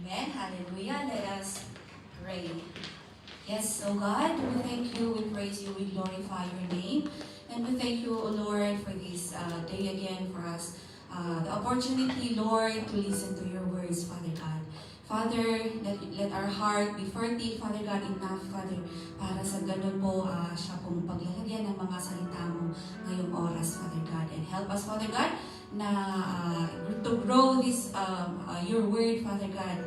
Amen. Hallelujah. Let us pray. Yes, so God, we thank you, we praise you, we glorify your name. And we thank you, O Lord, for this day again for us. The opportunity, Lord, to listen to your words, Father God. Father, let our heart be fertile, Father God, enough, Father, para sa ganun po siya pong paglalagyan ng mga salita mo ngayong oras, Father God. And help us, Father God, na to grow this your word, Father God,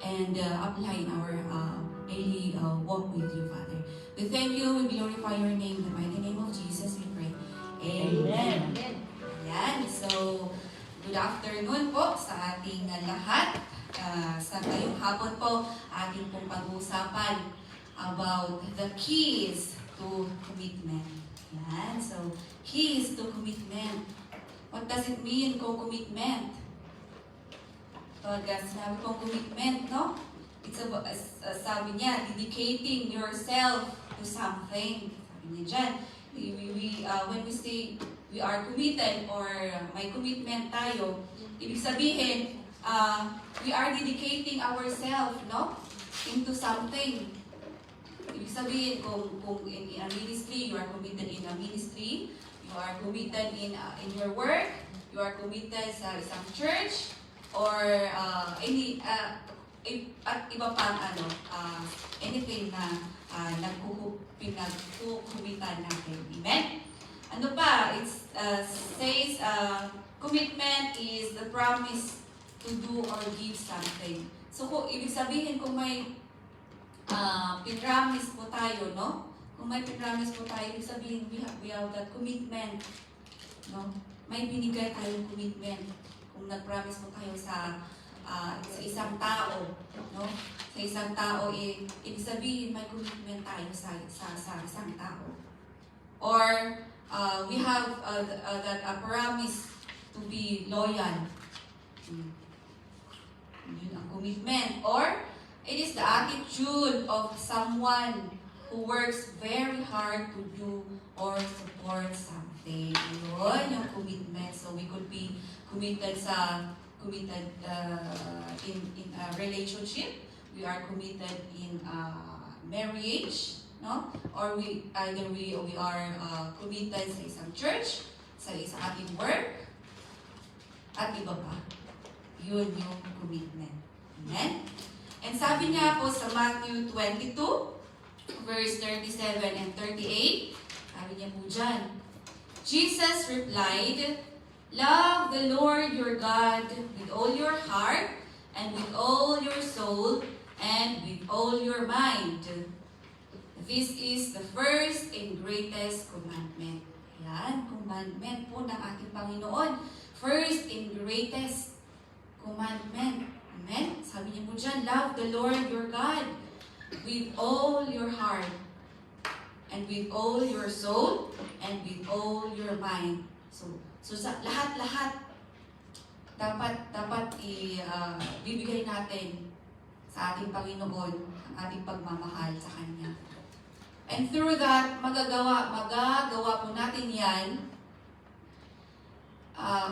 and apply in our daily walk with you, Father. We thank you, we glorify your name, in the mighty name of Jesus, we pray. Amen. Ayan, so good afternoon po sa ating lahat. Sa ngayong hapon po, ating pong pag-uusapan about the keys to commitment. Yan. So, keys to commitment. What does it mean kung commitment? Pag sinabi kong commitment, no? It's about, sabi niya, dedicating yourself to something. Sabi niya dyan. When we say we are committed or may commitment tayo, ibig sabihin, we are dedicating ourselves, no, into something. Ibig sabihin, kung in a ministry, you are committed in a ministry, you are committed in your work, you are committed sa isang church, or iba pang anything na pinagkukumitan natin. Amen? Ano pa? It says, commitment is the promise to do or give something. So, ibig sabihin, kung may pinramis po tayo, no? Kung may pinramis po tayo, ibig sabihin, we have that commitment, no? May binigay tayong commitment. Kung nag-promise po tayo sa isang tao, no? Sa isang tao, ibig sabihin, may commitment tayo sa isang tao. Or, we have that promise to be loyal. Yun ang commitment. Or, it is the attitude of someone who works very hard to do or support something. Yun yung commitment. So, we could be committed in a relationship. We are committed in marriage, no? Or we are committed sa isang church, sa ating work, at iba pa. Yun yung commitment. Amen? And sabi niya po sa Matthew 22, verse 37 and 38, sabi niya po dyan, Jesus replied, "Love the Lord your God with all your heart, and with all your soul, and with all your mind. This is the first and greatest commandment." Yan, commandment po ng ating Panginoon. First and greatest commandment. Amen? Sabi niya po dyan, love the Lord your God with all your heart, and with all your soul, and with all your mind. So sa lahat-lahat, dapat bibigay natin sa ating Panginoon ang ating pagmamahal sa Kanya. And through that, magagawa po natin yan,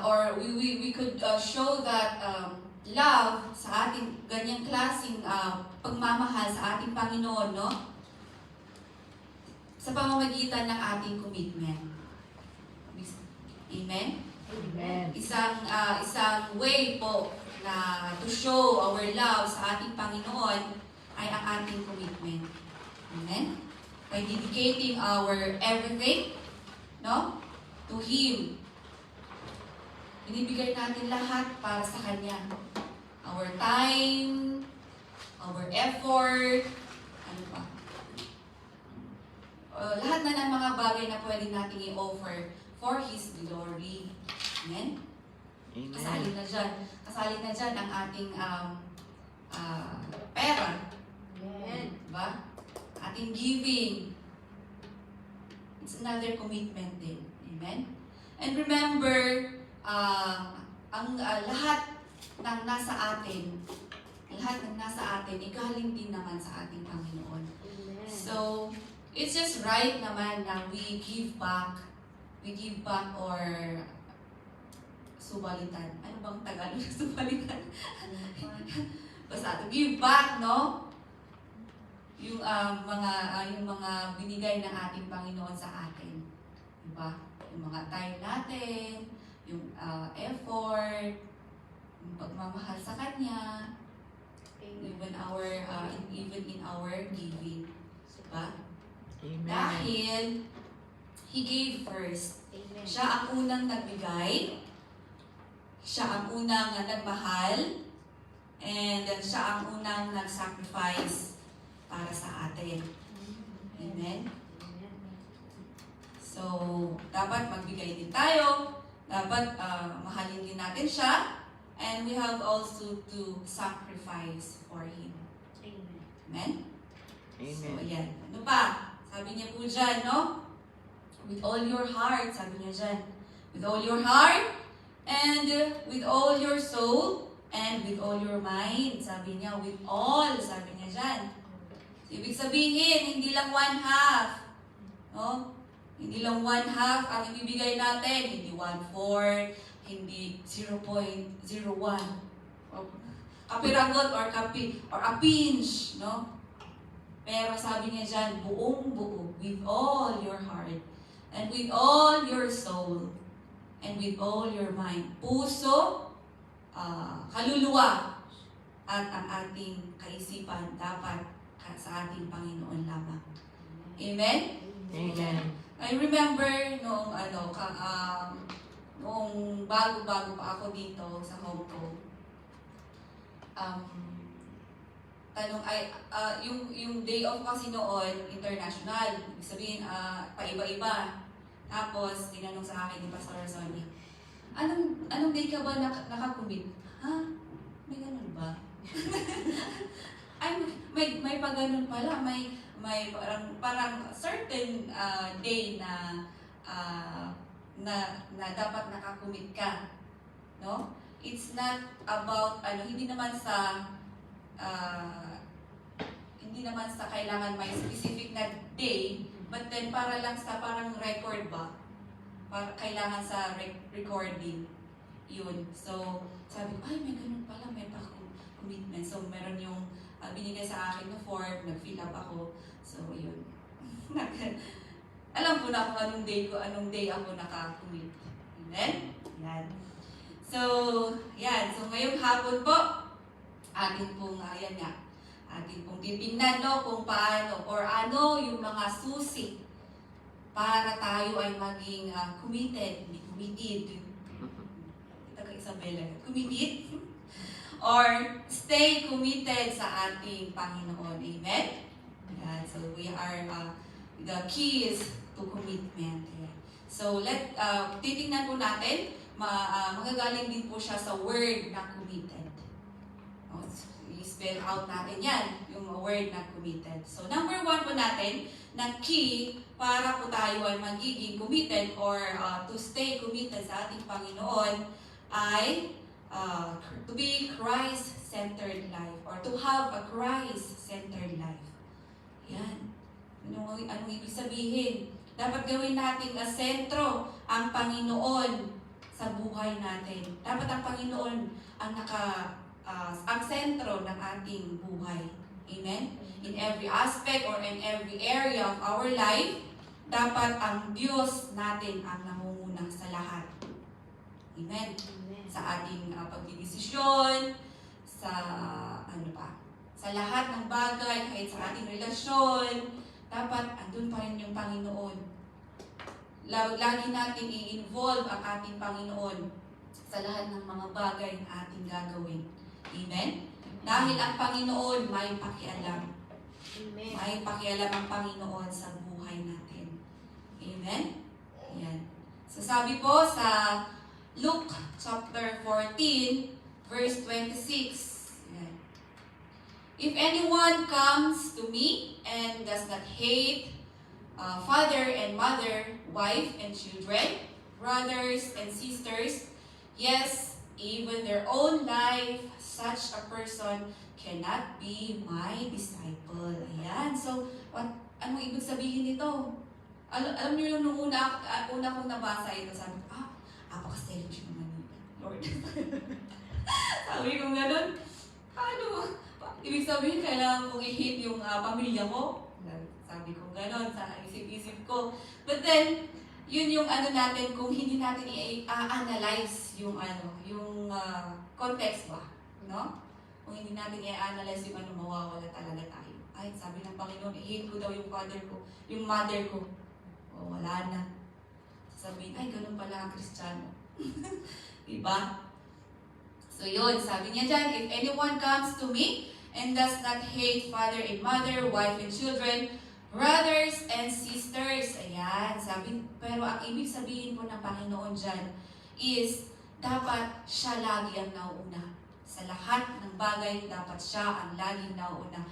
or we could show that love sa ating ganyang klaseng pagmamahal sa ating Panginoon, no? Sa pamamagitan ng ating commitment. Amen? Amen. Isang way po na to show our love sa ating Panginoon ay ang ating commitment. Amen? By dedicating our everything, no, to Him. Binibigay natin lahat para sa Kanya. Our time, our effort, ano pa? Lahat na ng mga bagay na pwede natin i-offer for His glory. Amen? Amen. Kasali na dyan ang ating pera. Amen. Diba? Ating giving. It's another commitment din. Amen? And remember, ang lahat ng nasa atin, galing din naman sa ating Panginoon. Amen. So, it's just right naman na we give back or subalitan. Ano bang Tagalog ng subalitan? Basta to give back, no? Yung mga binigay ng ating Panginoon sa atin. Diba? Yung mga time natin, yung effort, yung pagmamahal sa Kanya, even in our giving. Diba? Amen. Dahil He gave first. Amen. Siya ang unang nagbigay, siya ang unang nagmahal, and siya ang unang nag-sacrifice para sa atin. Amen? So, dapat magbigay din tayo, dapat mahalin din natin siya, and we have also to sacrifice for Him. Amen? So, Amen. ayan. Ano pa? Sabi niya po dyan, no? With all your heart, sabi niya dyan. With all your heart, and with all your soul, and with all your mind. Sabi niya, with all, sabi niya dyan. So, ibig sabihin, hindi lang one half. No? Hindi lang one half ang ibibigay natin. Hindi 1/4, hindi 0.01. Kapiragot or a pinch, no? Pero sabi niya dyan, buong-buo, with all your heart, and with all your soul, and with all your mind. Puso, kaluluwa, at ang ating kaisipan dapat sa ating Panginoon lamang. Amen? Amen. I remember noong bago-bago pa ako dito sa Hong Kong, yung day off kasi noon, international. Ibig sabihin, paiba-iba. Tapos, tinanong sa akin ni Pastor Sonia, anong day ka ba nakakumit? Ha? May ganun ba? Ay, may pag-ganun pala. May parang certain day na dapat nakakumit ka. No? It's not about, hindi naman sa kailangan may specific na day, but then para lang sa parang record ba? Para kailangan sa recording. Yun. So, sabi ko, ay, may ganun pala, may pa-commitment. So, meron yung binigay sa akin na form, nag-fill up ako. So, yun. Alam ko na kung anong day ako naka-commit. Amen? Yan. So, yan. So, ngayong hapon po, atin pong titingnan, no, kung paano or ano yung mga susi para tayo ay maging committed, hindi committed. Ito kay Isabella, committed or stay committed sa ating Panginoon. Amen? Yan. So, we are, the key is to commitment. Yan. So, titingnan po natin, magagaling din po siya sa word na committed. I-spell out natin yan, yung word na committed. So, number 1 po natin, na key para po tayo ay magiging committed or to stay committed sa ating Panginoon ay to be Christ-centered life or to have a Christ-centered life. Yan. Anong ibig sabihin? Dapat gawin natin na sentro ang Panginoon sa buhay natin. Dapat ang Panginoon ang sentro ng ating buhay. Amen? In every aspect or in every area of our life, dapat ang Diyos natin ang namumuna sa lahat. Amen? Sa ating pagdidesisyon, sa sa lahat ng bagay, kahit sa ating relasyon, dapat andun pa rin yung Panginoon. Lagi natin i-involve ang ating Panginoon sa lahat ng mga bagay na ating gagawin. Amen? Dahil ang Panginoon may pakialam. Amen. May pakialam ang Panginoon sa buhay natin. Amen? Ayan. So sabi po sa Luke chapter 14, verse 26. Ayan. If anyone comes to me and does not hate father and mother, wife and children, brothers and sisters, yes, even their own life, such a person cannot be my disciple. Ayan. So, ano ibig sabihin nito? Alam niyo yung nung una kong nabasa ito, sabi ko, apaka-selfish naman yun, Lord. Sabi ko ganun, paano ibig sabihin, kailangan kong i-hate yung pamilya ko. Sabi ko gano'n sa isip-isip ko. But then, yun yung ano natin, kung hindi natin i-analyze yung context ba, no? Kung hindi natin i-analyze yung ano, mawawala talaga tayo. Ay, sabi ng Panginoon, i-hate ko daw yung father ko, yung mother ko. O, wala na. Sabihin, ay, ganun pala ang Kristiyano. Diba? So yun, sabi niya dyan, if anyone comes to me and does not hate father and mother, wife and children, brothers and sisters. Ayan, sabi, pero ang ibig sabihin po ng Panginoon dyan is, dapat siya lagi ang nauuna. Sa lahat ng bagay, dapat siya ang laging nauuna.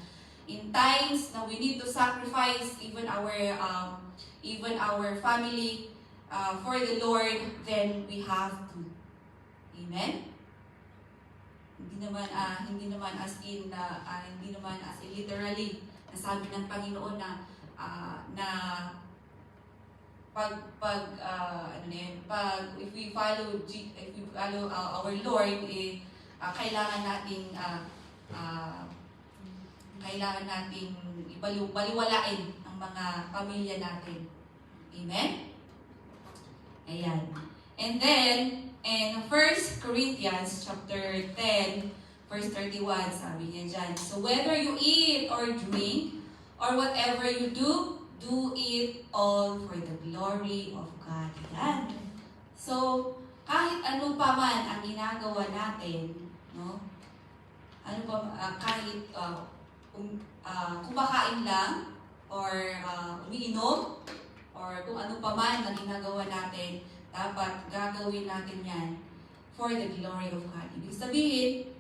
In times na we need to sacrifice even our family for the Lord, then we have to. Amen? Hindi naman as in literally nasabi ng Panginoon na if we follow our Lord, kailangan nating baliwalain ang mga pamilya natin. Amen? Ayan. And then, in 1 Corinthians chapter 10, verse 31, sabi niya dyan, so whether you eat or drink, or whatever you do, do it all for the glory of God. Yan. So, kahit ano pa man ang ginagawa natin, no? Kahit kumakain lang, or umiinom, or kung ano pa man ang ginagawa natin, dapat gagawin natin yan for the glory of God. Ibig sabihin,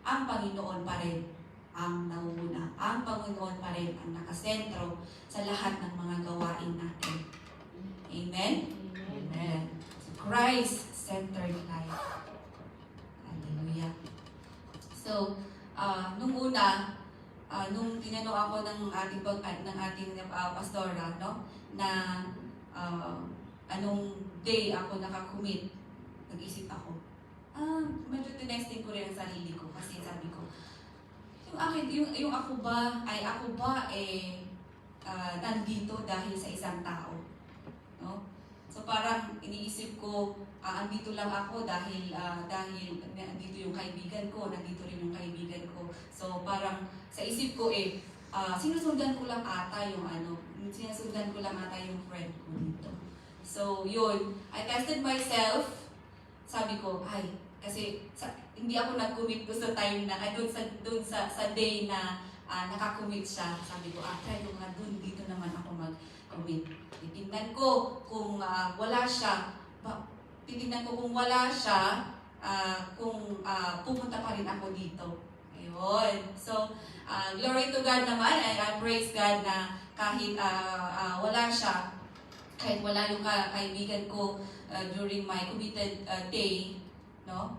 ang Panginoon pa rin ang nauuna. Ang Panginoon pa rin ang nakasentro sa lahat ng mga gawain natin. Amen? Amen. So, Christ-centered life. Hallelujah. So, nung una, nung tinanong ako ng ating pastora, no, na anong day ako nakakommit, nag-isip ako, medyo tinesting ko rin ang sarili ko kasi sabi ko, yung ako ba nandito dahil sa isang tao, no? So parang iniisip ko, andito lang ako dahil nandito yung kaibigan ko, nandito rin yung kaibigan ko. So parang sa isip ko sinusundan ko lang ata yung friend ko dito. So yun, I tested myself. Sabi ko, kasi hindi ako nag-commit doon sa time na, doon sa day na nakakommit siya. Sabi ko, try ko nga doon, dito naman ako mag-commit. Titignan ko kung wala siya, kung pupunta pa rin ako dito. Ayun. So, glory to God naman, and I praise God na kahit wala siya, kahit wala yung kaibigan ko during my committed day, no?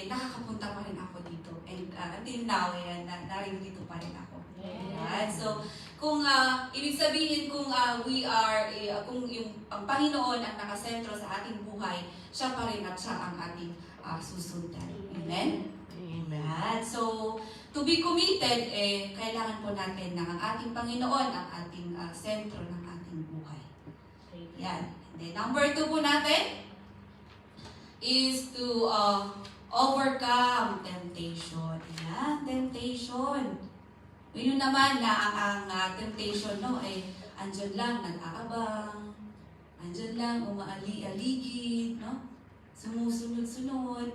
Nakakapunta pa rin ako dito. And until now, narito pa rin ako. Right? So, kung ibig sabihin kung kung ang Panginoon ang nakasentro sa ating buhay, siya pa rin at siya ang ating susundan. Amen? Amen. So, to be committed, kailangan po natin na ang ating Panginoon ang ating sentro ng ating buhay. Yan. And then, number 2 po natin is to overcome temptation. Yan, temptation. Yun naman na ang temptation, no, andyan lang, nag-aabang, andyan lang, umaali-aligid, no, sumusunod-sunod,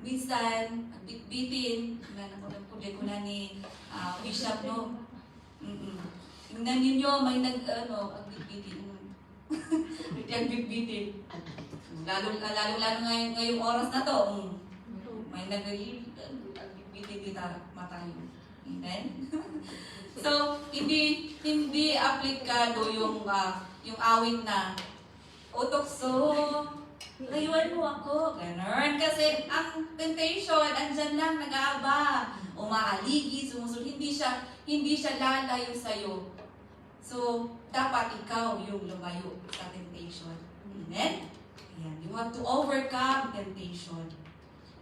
minsan, nagbitbitin, napuli ko na ni Bishop, no, tingnan ninyo, may nagbitbitin, nagbitbitin. Lalo ngayong oras na to, may nagbitbitin kita mata yun. Amen? So, hindi aplikado yung awit na utokso, layuan mo ako, ganun. Kasi ang temptation, andyan lang, nag-aabang, umaaligi, sumusunod, hindi siya lalayo sa'yo. So, dapat ikaw yung lumayo sa temptation. Amen? Ayan. You want to overcome temptation.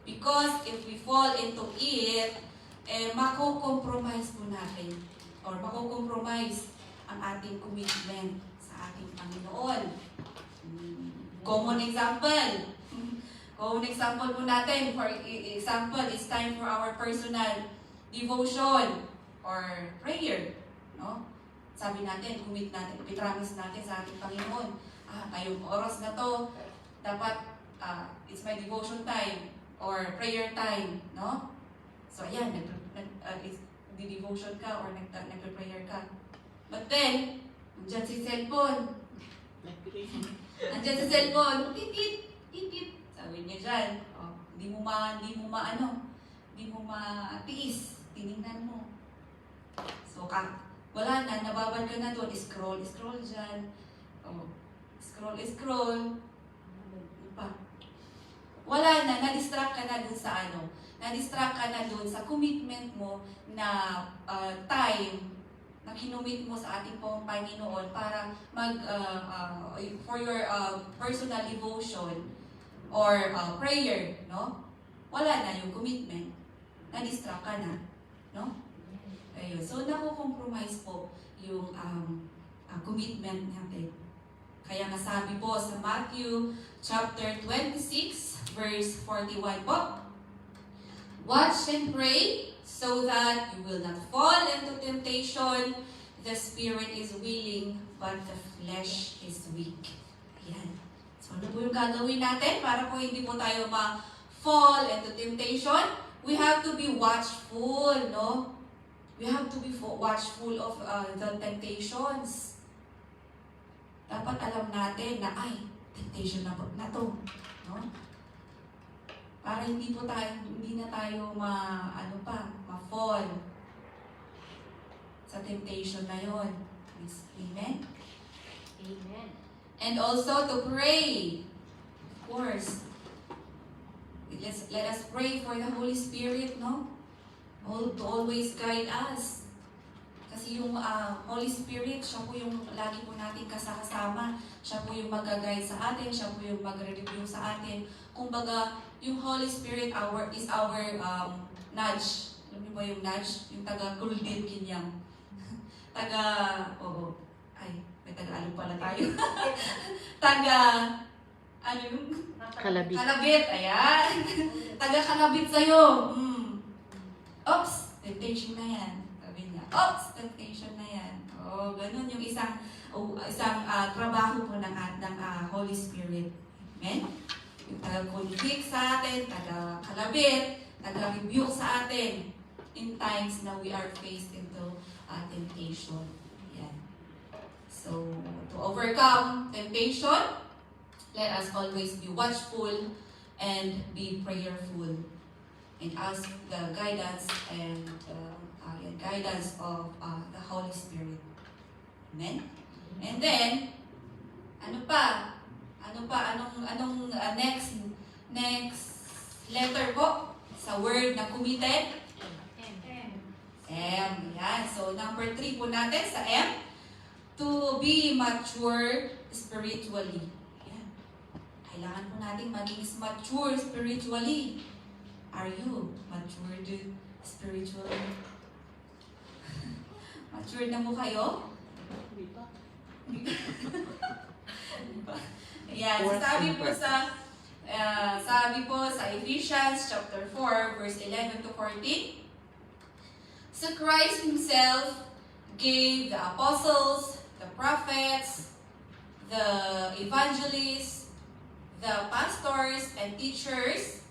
Because if we fall into it, mako-compromise po natin or mako-compromise ang ating commitment sa ating Panginoon. Common example. Common example po natin. For example, it's time for our personal devotion or prayer. No? Sabi natin, commit natin, ipromise natin sa ating Panginoon. Ngayong oras na to, dapat it's my devotion time or prayer time. No? So ayan, devotion ka or nagpe-prayer ka. But then, nandiyan si cellphone. Nandiyan si cellphone. Titit, titit. Sabi niya dyan, hindi mo matiis. Tinignan mo. So, wala na, nababad ka na doon. Scroll dyan. Scroll. Ano pa? Wala na, na-distract ka na doon sa na-distract ka na doon sa commitment mo na time na kinumit mo sa ating Panginoon para for your personal devotion or prayer, no? Wala na yung commitment. Na-distract ka na, no? Ayun. So, nakukompromise po yung commitment natin. Kaya nga sabi po sa Matthew chapter 26, verse 41 po, watch and pray so that you will not fall into temptation. The spirit is willing, but the flesh is weak. Ayan. So, ano po yung gagawin natin para po hindi po tayo ma-fall into temptation? We have to be watchful, no? We have to be watchful of the temptations. Dapat alam natin na, temptation na to, no? Para hindi na tayo ma-fall sa temptation na yon. Amen? Amen. And also to pray. Of course. Let us pray for the Holy Spirit, no? To always guide us. Kasi yung Holy Spirit, siya po yung lagi po natin kasama. Siya po yung mag-guide sa atin. Siya po yung mag-review sa atin. Kumbaga, yung Holy Spirit is our nudge. Alam niyo ba yung nudge? Yung taga-Golden Kinyang. May taga-alog pala tayo. Kalabit. Kalabit, ayan. Taga-kalabit sa'yo. Oops, temptation na yan. Sabi niya, oops, temptation na yan. Ganun yung isang trabaho po ng Holy Spirit. Amen? Yung taga-convict sa atin, taga-kalabit, taga-rebuke sa atin in times na we are faced into temptation. Ayan. So, to overcome temptation, let us always be watchful and be prayerful and ask the guidance and guidance of the Holy Spirit. Amen? And then, anong next letter po sa word na committed? M. Yan. So, number 3 po natin sa M. To be mature spiritually. Yan. Kailangan po natin maging mature spiritually. Are you matured spiritually? Matured na mo kayo? Ayan. So, sabi po sa Ephesians chapter 4, verse 11 to 14, so Christ Himself gave the apostles, the prophets, the evangelists, the pastors, and teachers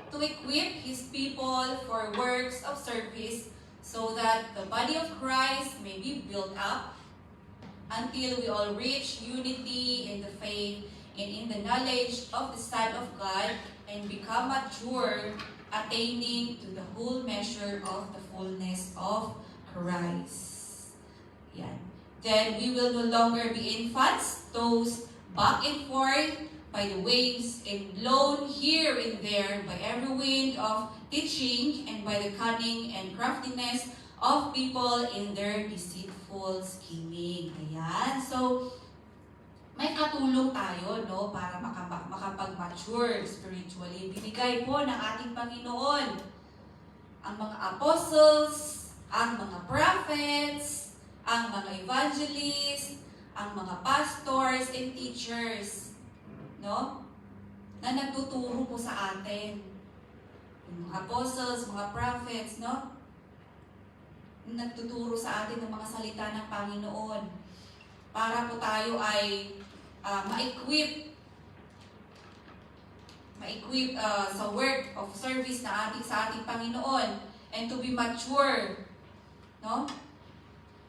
to equip His people for works of service so that the body of Christ may be built up until we all reach unity in the faith and in the knowledge of the Son of God and become mature, attaining to the whole measure of the fullness of Christ. Yan. Then we will no longer be infants, tossed back and forth by the waves and blown here and there by every wind of teaching and by the cunning and craftiness of people in their deceitful scheming. Ayan. So, may katulong tayo, no, para makapag-mature spiritually. Binigay po ng ating Panginoon ang mga apostles, ang mga prophets, ang mga evangelists, ang mga pastors and teachers, no? Na nagtuturo po sa atin. Yung mga apostles, mga prophets, no? Nagtuturo sa atin ng mga salita ng Panginoon para po tayo ay ma-equip sa work of service na sa ating Panginoon and to be mature, no?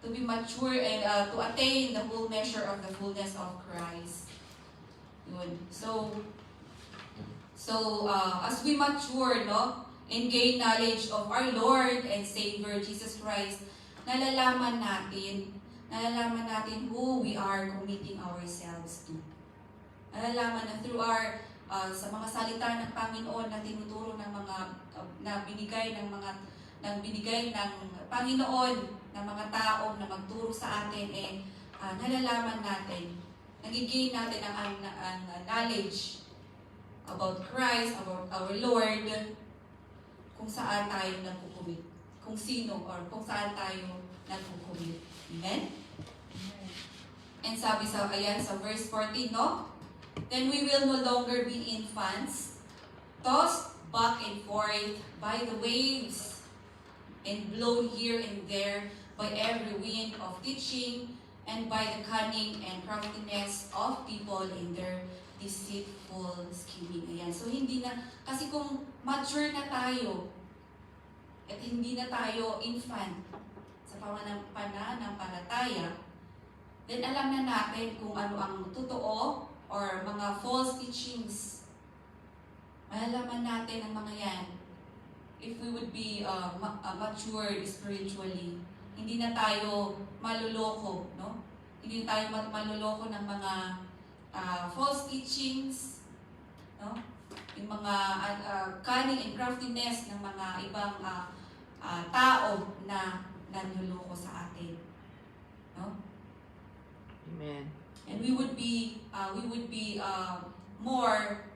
To be mature and to attain the full measure of the fullness of Christ. Yun. So as we mature, no, and gain knowledge of our Lord and Savior Jesus Christ, nalalaman natin who we are committing ourselves to. Nalalaman na through our sa mga salita ng Panginoon na tinuturo ng mga na binigay ng Panginoon ng mga taong na magturo sa atin, nalalaman natin, nagiging natin ang knowledge about Christ, about our Lord, kung saan tayo nagkukumit, kung sino or kung saan tayo nagkukumit. Amen? And sabi sa verse 14, no? Then we will no longer be infants, tossed back and forth by the waves, and blown here and there by every wind of teaching, and by the cunning and craftiness of people in their deceitful scheming. Ayan. So hindi na, kasi kung mature na tayo, at hindi na tayo infant sa pananampalataya, then alam na natin kung ano ang totoo or mga false teachings. Malalaman natin ang mga yan if we would be matured spiritually. Hindi na tayo maluloko, no? Hindi na tayo maluloko ng mga false teachings, no? Yung mga cunning and craftiness ng mga ibang tao na nanluloko sa atin, no? Amen. And we would be more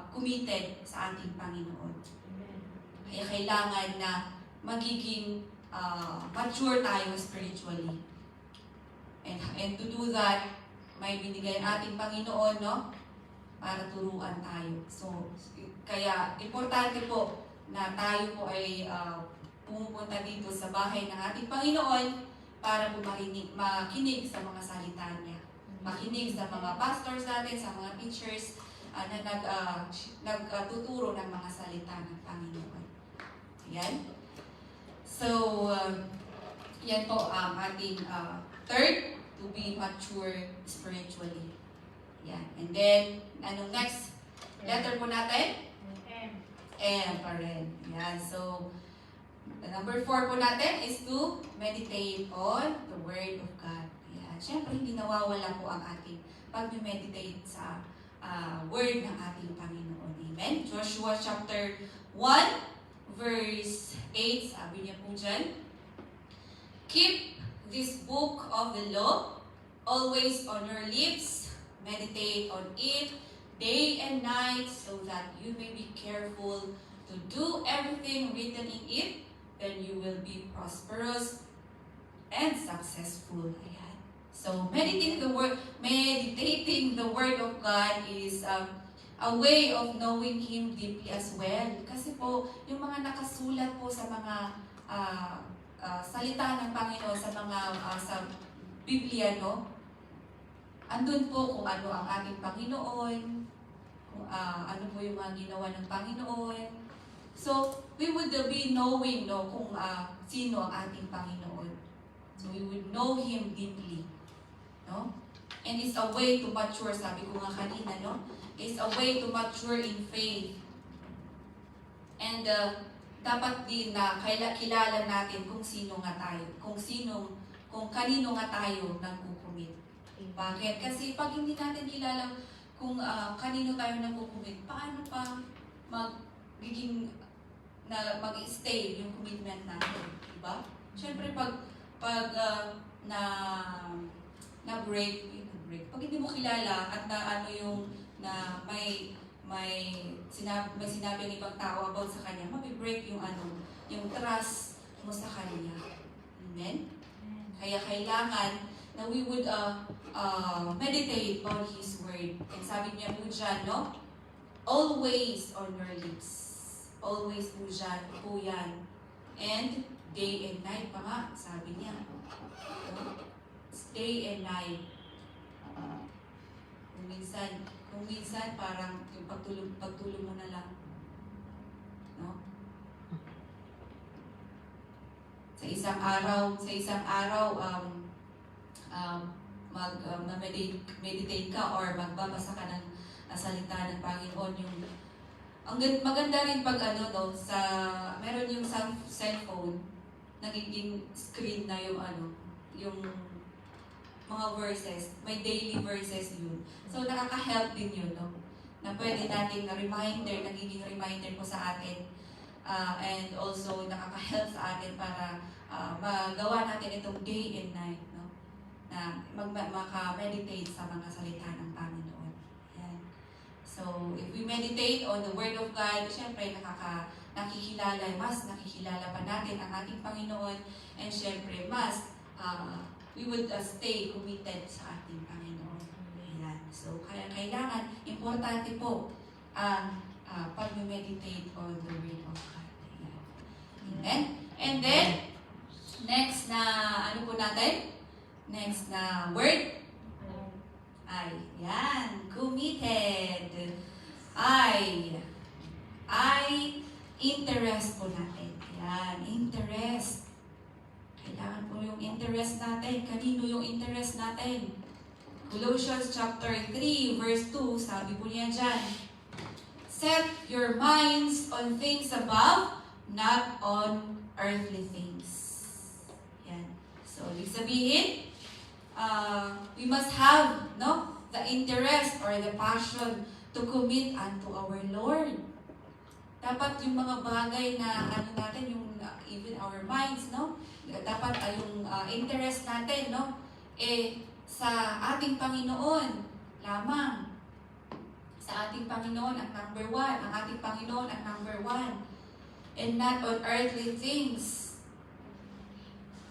committed sa ating Panginoon. Kaya kailangan na magiging mature tayo spiritually. And to do that, may binigay ang ating Panginoon, no? Para turuan tayo. So, kaya importante po na tayo po ay pumupunta dito sa bahay ng ating Panginoon para po makinig sa mga salita niya. Makinig sa mga pastors natin, sa mga teachers na nagtuturo ng mga salita ng Panginoon. Ayan. So, yan po ang ating third, to be mature spiritually. Yan. And then, anong next letter po natin? M pa rin. Yan. So, the number 4 po natin is to meditate on the Word of God. Yan. Siyempre, hindi nawawala po ang ating pag-meditate sa Word ng ating Panginoon. Amen? Joshua chapter 1, verse 8, sabi niya po dyan, keep this book of the law always on your lips, meditate on it day and night, so that you may be careful to do everything written in it, then you will be prosperous and successful. Ayan. So, meditating the Word of God is a way of knowing Him deeply as well. Kasi po, yung mga nakasulat po sa mga salita ng Panginoon, sa Biblia, no? Andun po kung ano ang ating Panginoon, kung ano po yung mga ginawa ng Panginoon. So, we would be knowing, no, kung sino ang ating Panginoon. So, we would know Him deeply. No? And it's a way to mature, sabi ko nga kanina, no? It's a way to mature in faith. And dapat din na kilala natin kung sino nga tayo, kung kanino nga tayo nagkukumit. Bakit? Kasi pag hindi natin kilala kung kanino tayo nagkukumit, paano pa mag-stay yung commitment natin, diba? Siyempre pag na-break, pag hindi mo kilala at may sinabi ng ibang tao about sa kanya, mabibreak yung yung trust mo sa Kanya. Amen? Kaya kailangan na we would meditate on His Word. And sabi niya po dyan, no? Always on your lips. Always po dyan, po yan. And day and night pa nga, sabi niya. No? Day and night. Kung minsan parang yung pagtulog mo na lang. No? Sa isang araw, mag-meditate ka or magbabasa ka ng salita ng Panginoon. Maganda rin pag meron yung cellphone, nagiging screen na yung mga verses, may daily verses yun. So, nakaka-help din yun, no? Na pwede nating nagiging reminder po sa atin. And also, nakaka-help sa atin para magawa natin itong day and night, no? Na maka-meditate sa mga salita ng Panginoon. Yan. So, if we meditate on the Word of God, syempre, mas nakikilala pa natin ang ating Panginoon, and syempre, we would stay committed sa ating Panginoon. Ayan. So, kaya kailangan, importante po ang pag-meditate on the Word of God. Ayan. Amen? And then, next na, Next na word? Ay, yan. Committed. Interest po natin. Yan, interest. Kailangan po yung interest natin. Kanino yung interest natin? Colossians chapter 3, verse 2, sabi po niya dyan, set your minds on things above, not on earthly things. Yan. So, ibig sabihin, we must have the interest or the passion to commit unto our Lord. Dapat yung mga bagay na natin, yung even our minds, dapat yung interest natin, sa ating Panginoon lamang. Sa ating Panginoon ang number one. Ang ating Panginoon ang number one. And not on earthly things.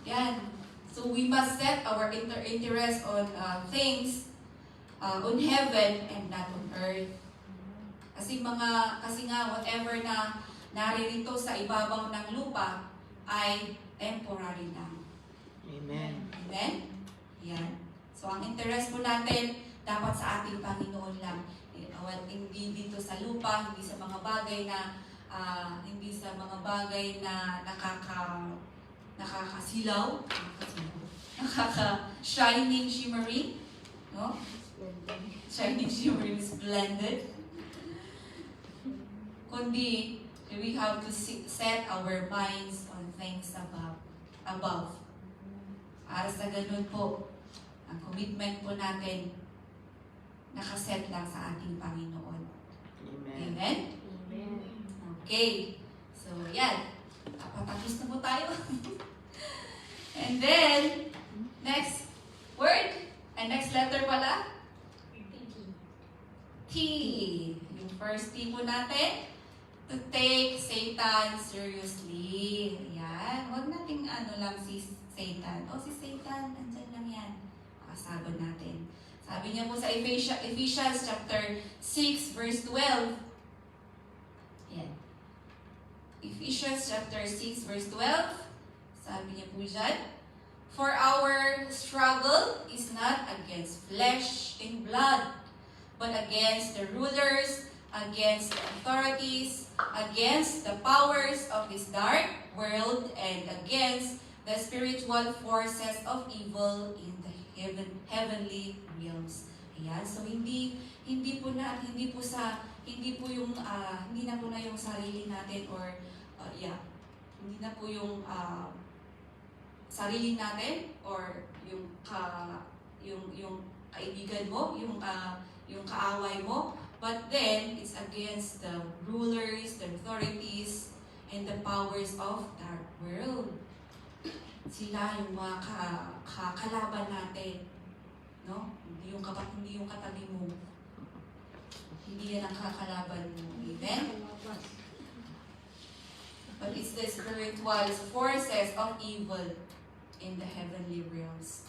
Yan. So we must set our interest on things on heaven and not on earth. Kasi nga whatever na naririto sa ibabaw ng lupa ay temporary lang. Amen. Amen? Yan. So ang interest po natin dapat sa ating Panginoon lang. Hindi dito sa lupa, hindi sa mga bagay na nakakasilaw, shining, shimmering, no? Shining, shimmering, splendid. Kundi, we have to set our minds on things above. Para sa ganun po, ang commitment po natin, nakaset lang sa ating Panginoon. Amen. Amen? Amen. Okay. So, yan. Patapos na po tayo. And then, next word, and next letter pala, T. Yung first T po natin, to take Satan seriously. Ayan. Huwag nating lang si Satan. Si Satan, nandyan lang yan. Makasagod natin. Sabi niya po sa Ephesians chapter 6, verse 12. Ayan. Ephesians chapter 6, verse 12. Sabi niya po dyan, for our struggle is not against flesh and blood, but against the rulers, against the authorities, against the powers of this dark world, and against the spiritual forces of evil in the heavenly realms. Ayan, so hindi na po yung sarili natin hindi na po yung sarili natin or yung kaibigan mo, yung kaaway mo, but then it's against the rulers, the authorities, and the powers of that world. Sila yung mga kalaban natin, no? Hindi yung katabi mo. Hindi yan ang kakalaban mo. Amen? but it's the spiritual forces of evil in the heavenly realms.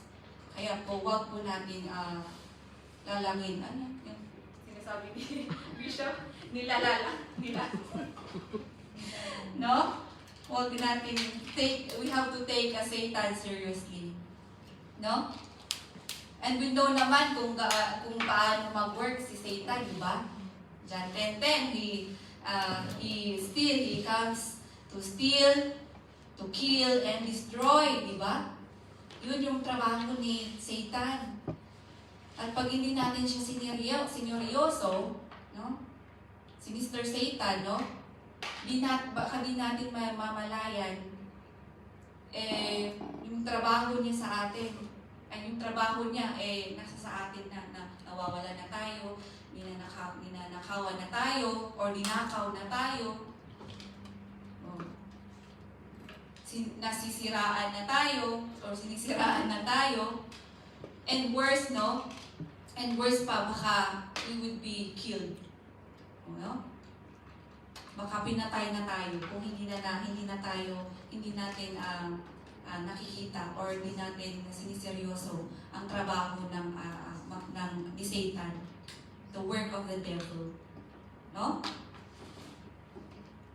Kaya po, wag po natin lalangin. Ano yung sinasabi ni Bishop? Nila. No? Wag natin we have to take Satan seriously. No? And we know naman kung paano mag-work si Satan, di ba? John 10:10, he comes to steal, to kill, and destroy, di ba? Yun yung trabaho ni Satan. At pag hindi natin siya sineryoso, no? Si Mr. Satan, no? Baka di natin mamalayan, yung trabaho niya sa atin, yung trabaho niya, nasa sa atin na nawawala na tayo, ninanakawan na tayo, or ninakaw na tayo, nasisiraan na tayo, or sinisiraan na tayo, and worse, no? And worse pa, baka we would be killed. No? Baka pinatay na tayo kung hindi natin nakikita or hindi natin siniseryoso ang trabaho ng ni Satan, the work of the devil. No?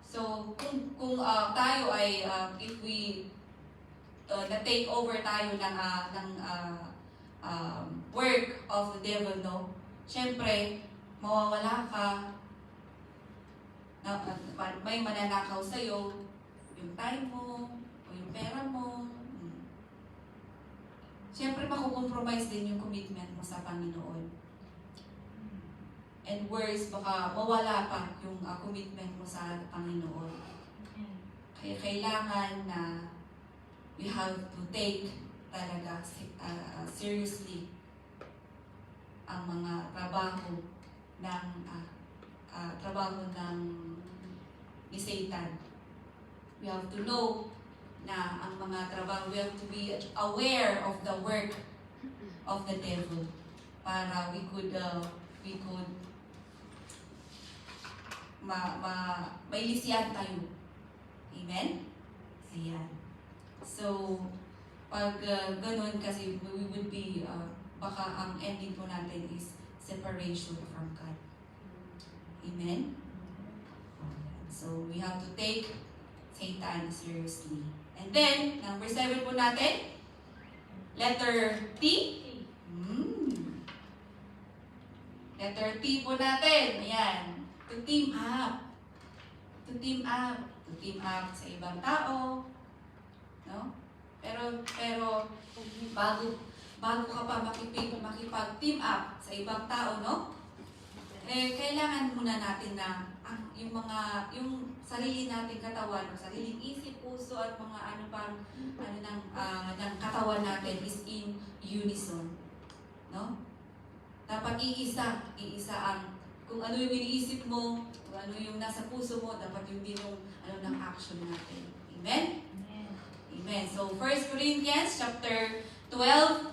So, kung tayo ay if we na-take over tayo ng work of the devil, no? Siyempre, mawawala ka, may mananakaw sa'yo, yung time mo, o yung pera mo. Siyempre, makukompromise din yung commitment mo sa Panginoon. And worse, baka mawala pa yung commitment mo sa Panginoon. Kaya kailangan na we have to take talaga seriously ang mga trabaho ng ni Satan. We have to know na ang mga trabaho, we have to be aware of the work of the devil para we could mailisiyan tayo. Amen? Ayan. So, pag ganun kasi we would be, baka ang ending po natin is separation from God. Amen? So, we have to take Satan seriously. And then, number 7 po natin, letter T. Letter T po natin. Ayan. To team up. To team up. To team up sa ibang tao. No? Pero bago ka pa makipag-team up sa ibang tao, no? Kailangan muna natin na yung sarili nating katawan, sariling isip, puso at mga ng katawan natin is in unison. No? Dapat iisa ang kung ano yung iniisip mo, kung ano yung nasa puso mo, dapat yung din yung ng action natin. Amen? Amen. So 1 Corinthians chapter 12,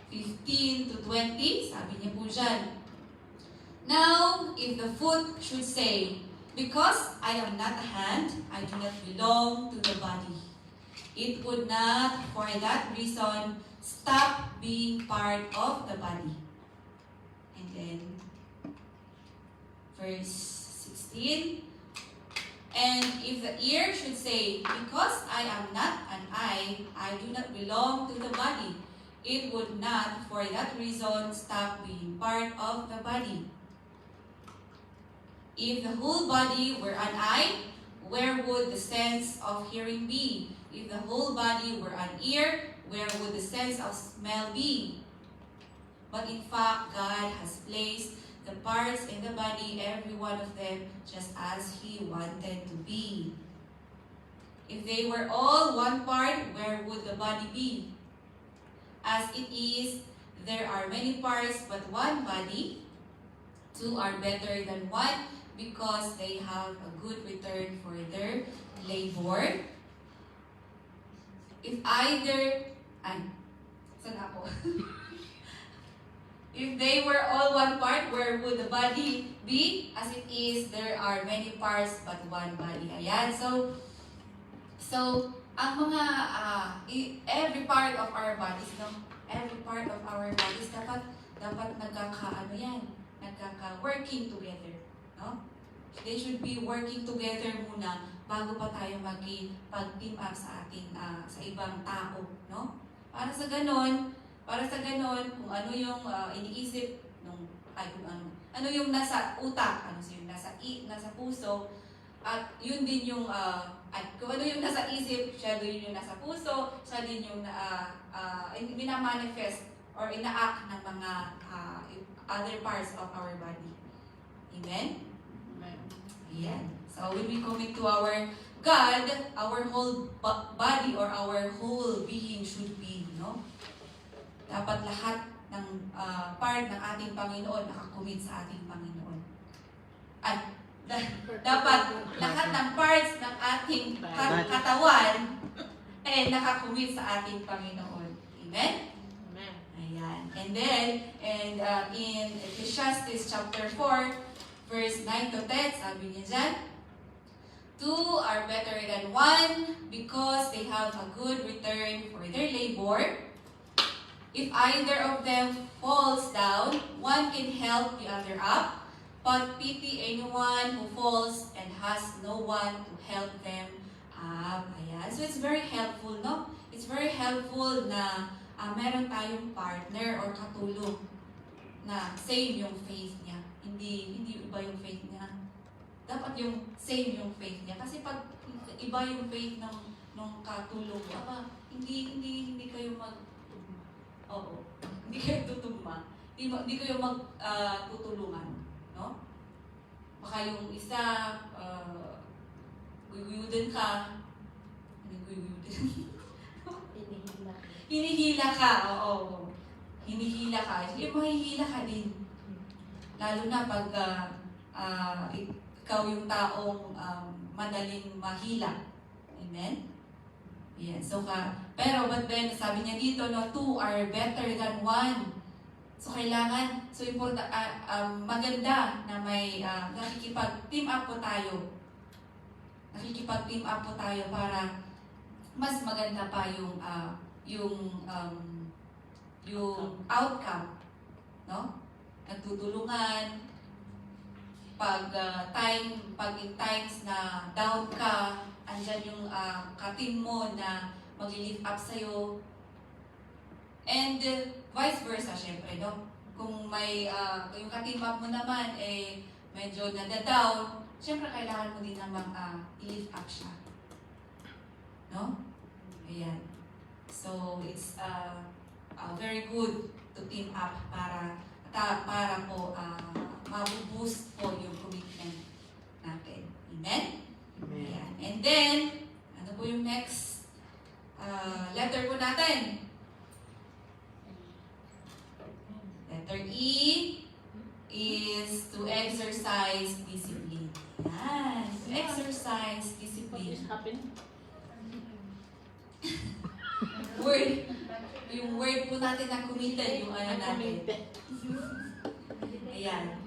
15 to 20, sabi niya po dyan, now, if the foot should say, because I am not a hand, I do not belong to the body, it would not, for that reason, stop being part of the body. And then, verse 16, and if the ear should say, because I am not an eye, I do not belong to the body, it would not, for that reason, stop being part of the body. If the whole body were an eye, where would the sense of hearing be? If the whole body were an ear, where would the sense of smell be? But in fact, God has placed the parts in the body, every one of them, just as He wanted to be. If they were all one part, where would the body be? As it is, there are many parts, but one body. Two are better than one, because they have a good return for their labor. If if they were all one part, where would the body be? As it is, there are many parts, but one body. Ayan. So, So, ang mga, every part of our bodies, no? Every part of our bodies, dapat nagkaka-working together, no? They should be working together muna bago pa tayo pag-team up sa ating, sa ibang tao, no? Para sa ganon, kung ano yung iniisip, kung ano yung nasa utak, ano yung nasa puso, at yun din yung, at kung ano yung nasa isip, siya din yung nasa puso, siya din yung minamanifest or ina-act ng mga other parts of our body. Amen? Ayan. So when we commit to our God, our whole body or our whole being should be, no? Dapat lahat ng part ng ating Panginoon nakakommit sa ating Panginoon. At dapat lahat ng parts ng ating katawan nakakommit sa ating Panginoon. Amen? Amen. Ayan. And then, in Ecclesiastes chapter 4, verse 9 to 10, sabi niya dyan, two are better than one because they have a good return for their labor. If either of them falls down, one can help the other up. But pity anyone who falls and has no one to help them up. Ayan. So it's very helpful, no? It's very helpful na meron tayong partner or katulong na same yung faith niya. Hindi iba yung faith niya. Dapat yung same yung faith niya. Kasi pag iba yung faith ng katulong mo, hindi kayo hindi kayo tutugma. Hindi kayo tutulungan. No? Baka yung isa, guyuyudan ka. Ano guyuyudan? Hinihila ka, oo. Hinihila ka. Yung mahihila ka din. Lalo na pag ikaw yung taong madaling mahila. Amen? Yeah, so but then, sabi niya dito, no, two are better than one. So, maganda na may nakikipag-team up po tayo. Nakikipag-team up po tayo para mas maganda pa yung outcome. No? Nagtutulungan. Pag in times na down ka, andyan yung ka-team mo na mag-lift up sa'yo. And vice versa, syempre, no? Kung yung ka-team up mo naman, medyo nada-down, syempre kailangan mo din namang i-lift up siya. No? Ayan. So, it's very good to team up para po mabuboost po yung commitment natin. Amen? Amen. Ayan. And then, ano po yung next letter po natin? Letter E is to exercise discipline. Yan. To exercise What is discipline. happening? Word. Yung word po natin na committed, yung ano natin. Ayan.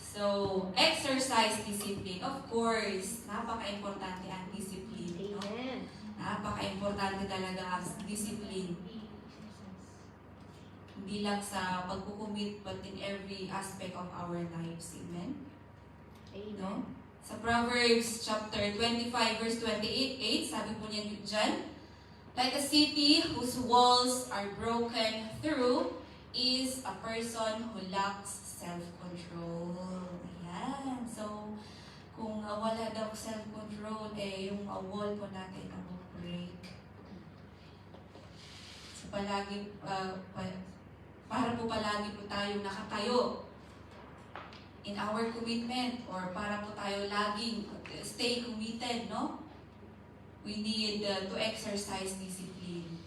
So, exercise discipline. Of course, napaka-importante ang discipline. No? Amen. Napaka-importante talaga ang discipline. Hindi lang sa pagkukumit, but in every aspect of our lives. Amen? Amen. No? Sa Proverbs chapter 25, verse 28, sabi po niya dyan, like a city whose walls are broken through is a person who lacks self-control. Ayan. So, kung wala daw self-control, yung wall po natin na break. So, para po palagi po tayong nakatayo in our commitment or para po tayo laging stay committed, no? We need to exercise discipline.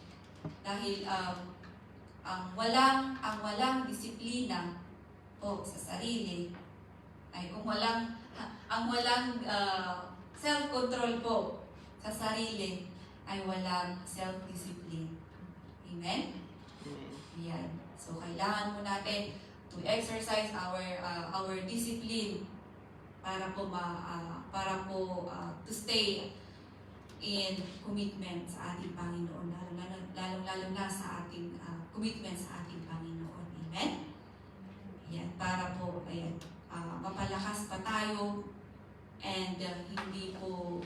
Dahil ang walang disiplina po sa sarili ay ang walang self-control po sa sarili ay walang self-discipline. Amen? Amen. Yan. So kailangan po natin to exercise our discipline para po to stay in commitment sa ating Panginoon, lalo na sa ating commitment sa ating Panginoon. Amen? Ayan, para po, mapalakas pa tayo and hindi po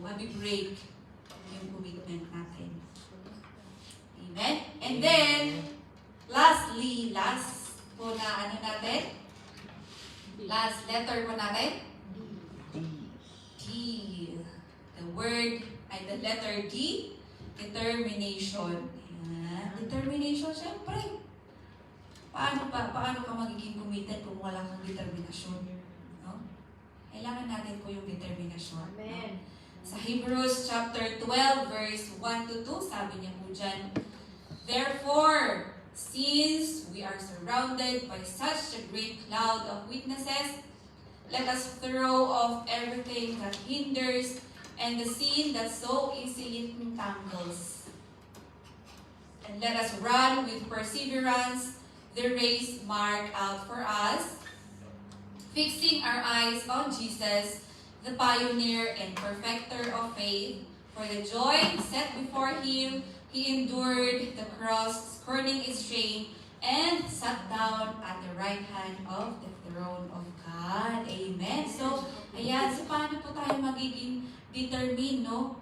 mabibreak yung commitment natin. Amen? And then, lastly, last po na ano natin? Last letter po natin? D. The word, the letter D, determination. Ayan. Determination, syempre. Paano ka magiging committed kung wala kang determinasyon? No? Kailangan natin po yung determinasyon. Amen. No? Sa Hebrews chapter 12, verse 1 to 2, sabi niya po dyan, "Therefore, since we are surrounded by such a great cloud of witnesses, let us throw off everything that hinders and the sin that so easily entangles. And let us run with perseverance the race marked out for us, fixing our eyes on Jesus, the pioneer and perfecter of faith. For the joy set before him, he endured the cross, scorning its shame, and sat down at the right hand of the throne of God." Amen. So, ayan. So, paano po tayo magiging determined, no?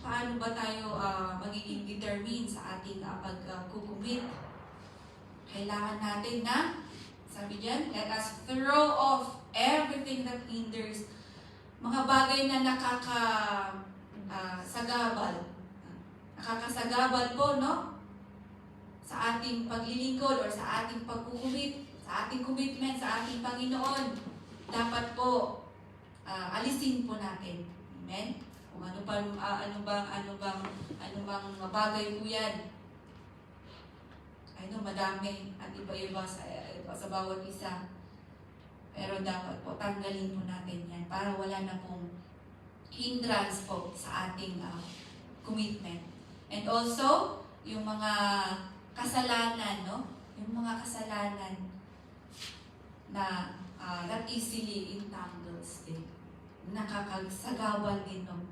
Paano ba tayo magiging determined sa ating pag-commit? Kailangan natin na, sabi dyan, let us throw off everything that hinders, mga bagay na nakakasagabal po, no? Sa ating paglilingkod or sa ating pagkukumit, sa ating commitment sa ating Panginoon, dapat po alisin po natin. Amen? Kung ano bang bagay po yan. I know, madami at iba-iba sa bawat isa. Pero dapat po, tanggalin po natin yan para wala na pong hindrance po sa ating commitment. And also, yung mga kasalanan, no? Yung mga kasalanan na that easily entangles din. Nakakagsagabal din, no?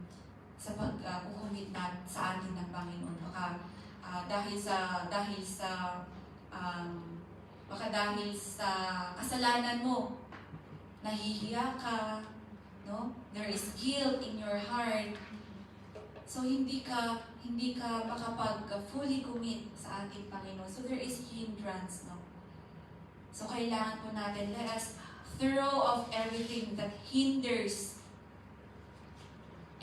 Sa pag-commit sa atin ng Panginoon. Dahil sa kasalanan mo, nahihiya ka, no? There is guilt in your heart. So hindi ka makapag-fully commit sa ating Panginoon. So there is hindrance, no? So kailangan po natin, let us throw off everything that hinders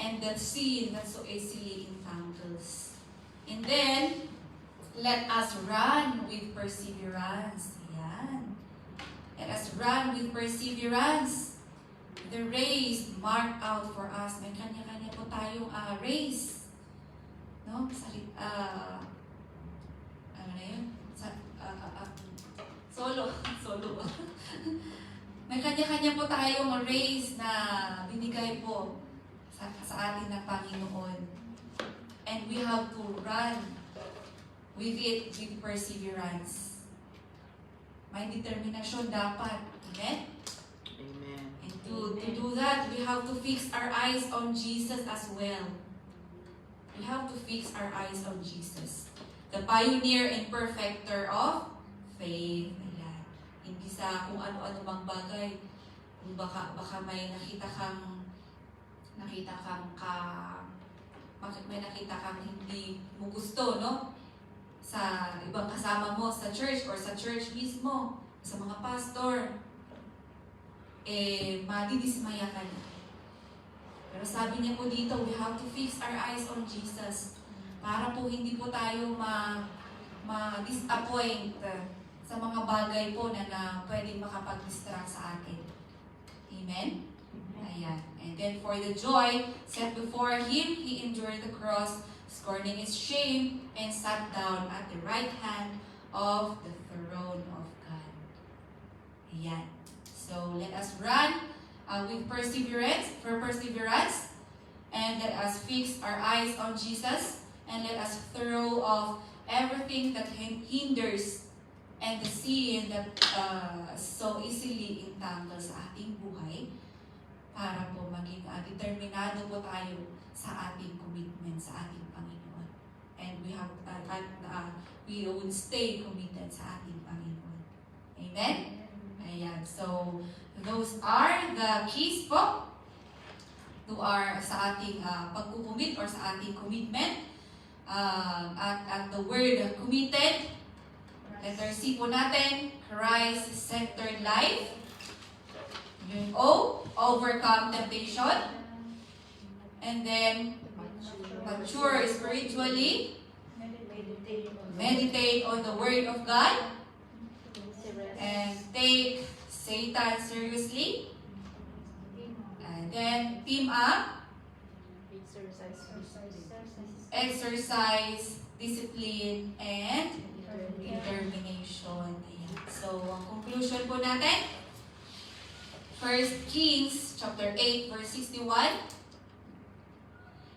and that sin that so easily entangles. And then, let us run with perseverance. Ayan. Let us run with perseverance the race marked out for us. May kanya-kanya po tayong race. No? Ano na yun? Solo. May kanya-kanya po tayong race na binigay po sa atin ng Panginoon. And we have to run with it with perseverance. May determinasyon dapat. Amen? Amen. And to do that, we have to fix our eyes on Jesus as well. We have to fix our eyes on Jesus, the pioneer and perfecter of faith. Ayan. Hindi sa kung ano-ano bang bagay. Kung baka may nakita kang hindi mo gusto, no? Sa ibang kasama mo sa church or sa church mismo, sa mga pastor, madidismaya ka na. Pero sabi niya po dito, we have to fix our eyes on Jesus para po hindi po tayo ma-disappoint sa mga bagay po na pwedeng makapag-distract sa atin. Amen? Ayan. And then for the joy set before him, he endured the cross, scorning its shame, and sat down at the right hand of the throne of God. Ayan. So let us run with perseverance, and let us fix our eyes on Jesus, and let us throw off everything that hinders and the sin that so easily entangles sa ating buhay. para po maging determinado po tayo sa ating commitment sa ating Panginoon. And we will stay committed sa ating Panginoon. Amen? Ayan. So, those are the keys po sa ating pagkukumit or sa ating commitment. At the word committed, letter C po natin, Christ-centered life. Yung O, overcome temptation. And then, mature spiritually. Meditate on the Word of God. And take Satan seriously. And then, team up. Exercise, discipline, and determination. Ayan. So, ang conclusion po natin, 1 Kings chapter 8, verse 61.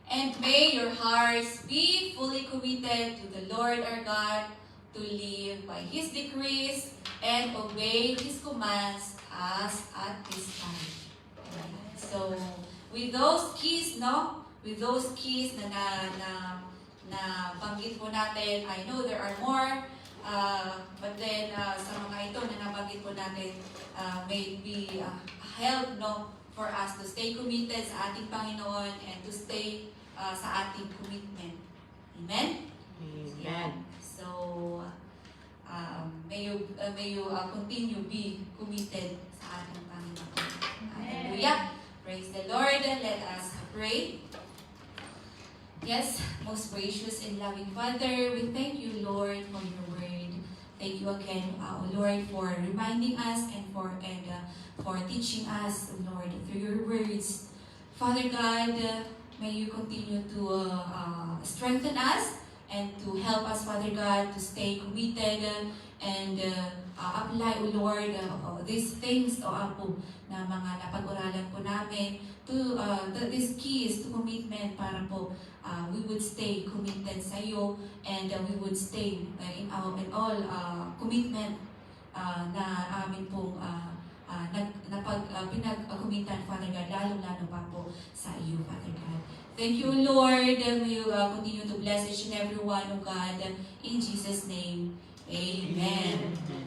And may your hearts be fully committed to the Lord our God, to live by His decrees and obey His commands as at this time. So, with those keys, with those keys na banggit po natin, I know there are more, but then sa mga ito na nabanggit po natin, may be help for us to stay committed sa ating Panginoon and to stay sa ating commitment. Amen? Amen. So, may you continue be committed sa ating Panginoon. Hallelujah. Praise the Lord. Let us pray. Yes, most gracious and loving Father, we thank you, Lord, for your word. Thank you again, Lord, for reminding us and for teaching us, Lord, through your words. Father God, may you continue to strengthen us and to help us, Father God, to stay committed and apply, O Lord, these things, O Apo, na mga napag-uralan po namin, to these keys to commitment para po we would stay committed sa iyo and we would stay in all commitment na amin pong pinag-committan, Father God, lalo-lalo pa po sa iyo, Father God. Thank you, Lord. May you continue to bless each and every one, O God. In Jesus' name, Amen. Amen.